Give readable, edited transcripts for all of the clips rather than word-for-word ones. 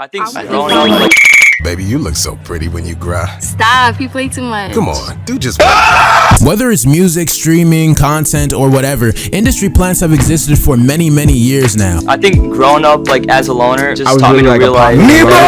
I think growing up, like, Baby, you look so pretty when you grind. Stop, you play too much. Come on, do just Whether it's music, streaming, content, or whatever, industry plants have existed for many, many years now. I think growing up, like, as a loner just taught me to realize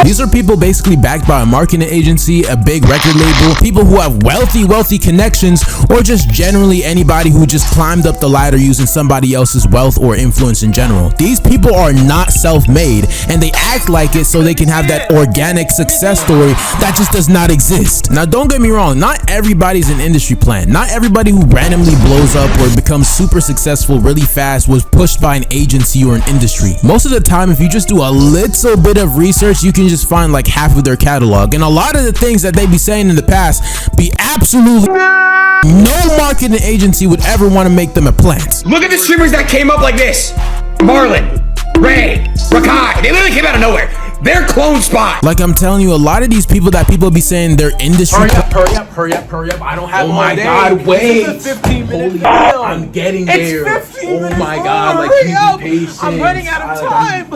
These are people basically backed by a marketing agency, a big record label, people who have wealthy connections, or just generally anybody who just climbed up the ladder using somebody else's wealth or influence in general. These people are not self-made, and they act like it so they can have that organic success story that just does not exist. Now, don't get me wrong, not everybody's an industry plant. Not everybody who randomly blows up or becomes super successful really fast was pushed by an agency or an industry. Most of the time, if you just do a little bit of research, you can just find like half of their catalog. And a lot of the things that they be saying in the past be absolutely no marketing agency would ever want to make them a plant. Look at the streamers that came up like this. Marlon, Ray, Rakai, they literally came out of nowhere. They're clone spot. Like I'm telling you, a lot of these people that people be saying they're industry. Hurry up. I don't have my day. God, wait. This is a 15-minute video. I'm getting there. It's 15 minutes. Oh my God, like Hurry keep up. patient. I'm running out of time.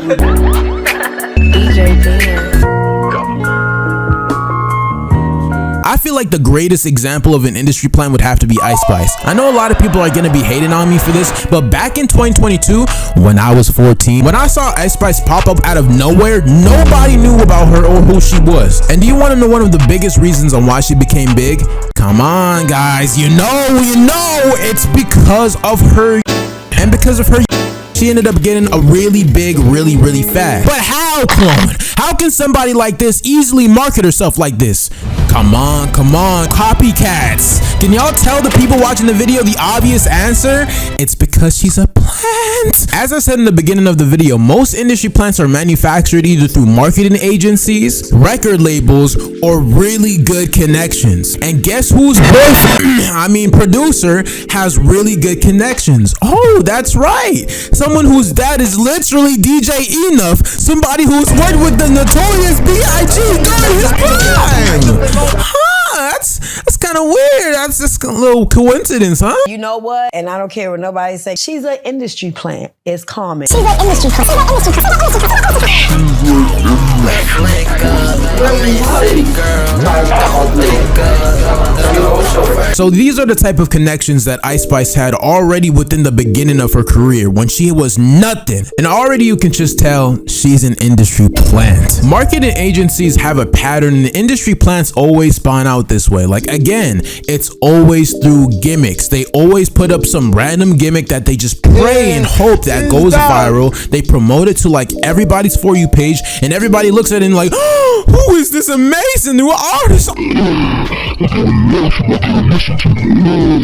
DJ Dan. I feel like the greatest example of an industry plant would have to be Ice Spice. I know a lot of people are gonna be hating on me for this, but back in 2022, when I was 14, when I saw Ice Spice pop up out of nowhere, nobody knew about her or who she was. And do you want to know one of the biggest reasons on why she became big? Come on, guys, you know, it's because of her. And because of her, she ended up getting a really big, really fast. But how, clone? How can somebody like this easily market herself like this? Come on, copycats. Can y'all tell the people watching the video the obvious answer? It's because she's a plant. As I said in the beginning of the video, most industry plants are manufactured either through marketing agencies, record labels, or really good connections. And guess whose producer has really good connections? Oh, that's right. Someone whose dad is literally DJ Enough, somebody who's worked with the notorious B.I.G. during his prime. Huh, that's kind of weird. That's just a little coincidence, huh? You know what? And I don't care what nobody say. She's an industry plant. It's common. She's an industry plant. So these are the type of connections that Ice Spice had already within the beginning of her career when she was nothing. And already you can just tell she's an industry plant. Marketing agencies have a pattern and industry plants always spawn out this way. Like again, it's always through gimmicks. They always put up some random gimmick that they just pray and hope that goes viral. They promote it to like everybody's For You page and everybody looks at it and like, oh, who is this amazing new artist?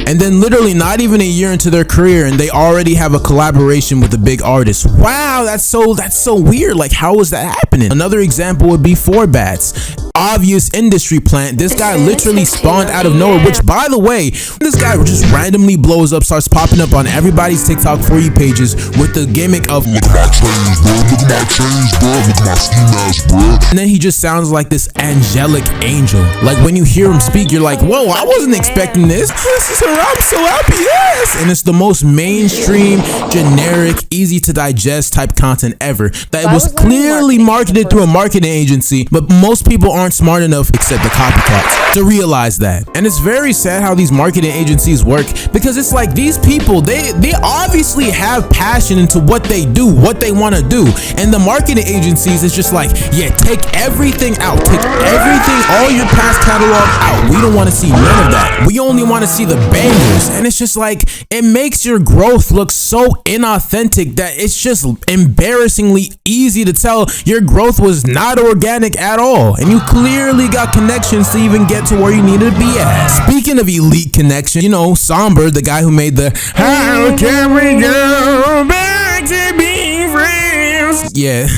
And then literally not even a year into their career and they already have a collaboration with a big artist. Wow, that's so weird. Like, how is that happening? Another example would be Four Bats. Obvious industry plant. This guy literally spawned out of nowhere, which by the way, this guy just randomly blows up, starts popping up on everybody's TikTok For You pages with the gimmick of look at my chains, bro, look at my chains, bro, look at my ski mask, bro. And then he just sounds like this angelic angel. Like when you hear him speak, you're like, whoa, I wasn't expecting this. This is her, I'm so happy, yes. And it's the most mainstream, generic, easy to digest type content ever that was clearly marketed through a marketing agency, but most people aren't smart enough, except the copycats, to realize that. And it's very sad how these marketing agencies work because it's like these people, they obviously have passion into what they do, what they want to do. And the marketing agencies is just like, yeah, take everything out, take everything, all your past catalog out. We don't want to see none of that. We only want to see the bangers. And it's just like, it makes your growth look so inauthentic that it's just embarrassingly easy to tell your growth was not organic at all. And you clearly got connections to even get to where you need to be at. Speaking of elite connection, you know, Sombr, the guy who made the How Can We Go Back to Being Friends? Yeah.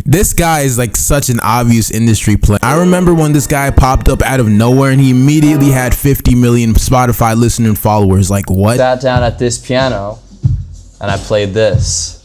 This guy is like such an obvious industry plant. I remember when this guy popped up out of nowhere and he immediately had 50 million Spotify listening followers. Like what? Sat down at this piano and I played this.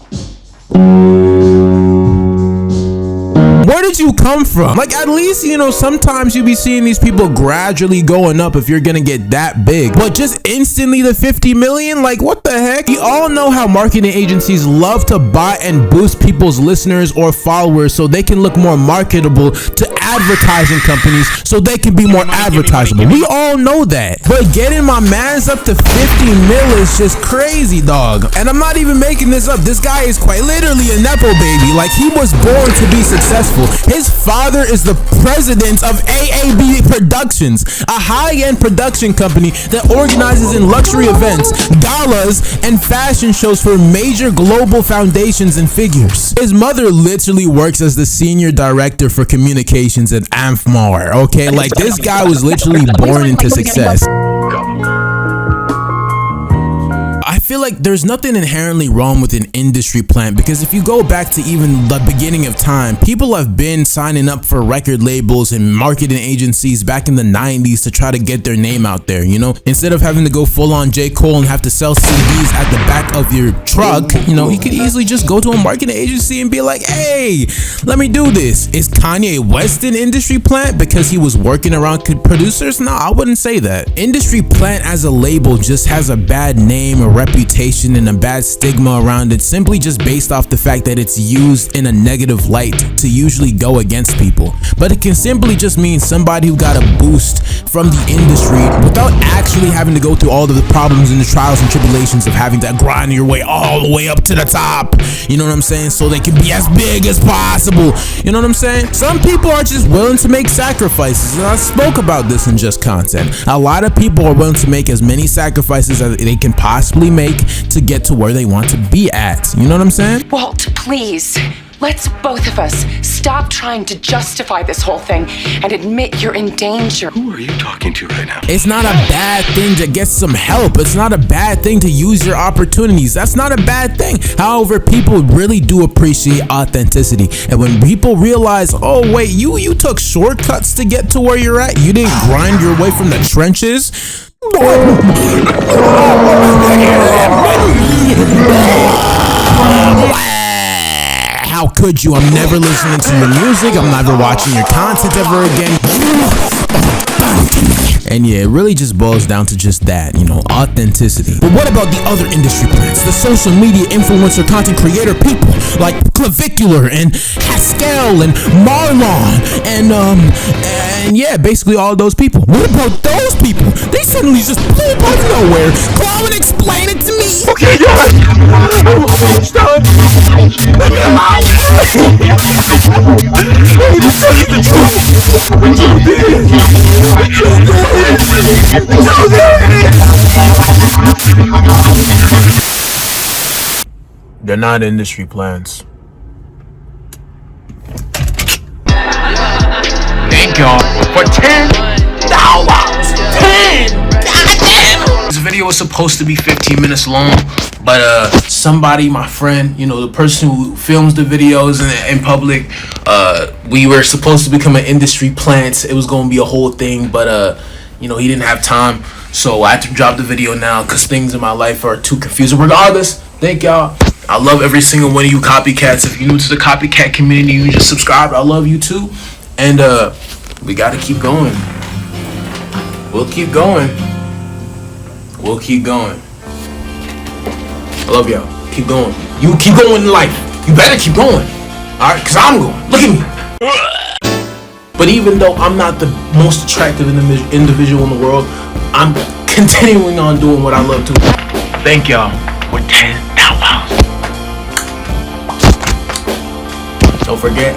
Where did you come from? Like, at least, you know, sometimes you be seeing these people gradually going up if you're gonna get that big. But just instantly the 50 million? Like, what the heck? We all know how marketing agencies love to buy and boost people's listeners or followers so they can look more marketable to advertising companies so they can be more advertisable. We all know that. But getting my mans up to 50 mil is just crazy, dog. And I'm not even making this up. This guy is quite literally a Nepo baby. Like, he was born to be successful. His father is the president of AAB Productions, a high-end production company that organizes in luxury events, galas, and fashion shows for major global foundations and figures. His mother literally works as the senior director for communications at AMFMAR, okay? Like, this guy was literally born into success. I feel like there's nothing inherently wrong with an industry plant, because if you go back to even the beginning of time, people have been signing up for record labels and marketing agencies back in the 90s to try to get their name out there, you know? Instead of having to go full on J. Cole and have to sell CDs at the back of your truck, you know, you could easily just go to a marketing agency and be like, hey, let me do this. Is Kanye West an industry plant because he was working around producers? No, I wouldn't say that. Industry plant as a label just has a bad name, a reputation, and a bad stigma around it, simply just based off the fact that it's used in a negative light to usually go against people. But it can simply just mean somebody who got a boost from the industry without actually having to go through all of the problems and the trials and tribulations of having to grind your way all the way up to the top. You know what I'm saying? So they can be as big as possible. You know what I'm saying? Some people are just willing to make sacrifices, and I spoke about this in Just Content. A lot of people are willing to make as many sacrifices as they can possibly make to get to where they want to be at. You know what I'm saying? Walt, please. Let's both of us stop trying to justify this whole thing and admit you're in danger. Who are you talking to right now? It's not a bad thing to get some help. It's not a bad thing to use your opportunities. That's not a bad thing. However, people really do appreciate authenticity. And when people realize, oh wait, you took shortcuts to get to where you're at, you didn't grind your way from the trenches. How could you? I'm never listening to your music. I'm never watching your content ever again. And yeah, it really just boils down to just that, you know, authenticity. But what about the other industry plants? The social media influencer, content creator people like Clavicular and Haskell and Marlon and yeah, basically all of those people. What about those people? They suddenly just blew up out of nowhere. Come and explain it to me. Okay, guys. Stop. Let me alone. They're not industry plans. Thank y'all for 10 dollars. 10. Goddamn. This video was supposed to be 15 minutes long, but somebody, my friend, you know, the person who films the videos in public, we were supposed to become an industry plant. It was gonna be a whole thing, but you know, he didn't have time, so I had to drop the video now because things in my life are too confusing. Regardless, thank y'all. I love every single one of you copycats. If you're new to the copycat community, you just subscribe. I love you too. And we gotta keep going. We'll keep going. We'll keep going. I love y'all. Keep going. You keep going in life. You better keep going. Alright, because I'm going. Look at me. But even though I'm not the most attractive individual in the world, I'm continuing on doing what I love to. Thank y'all for $10. Don't forget,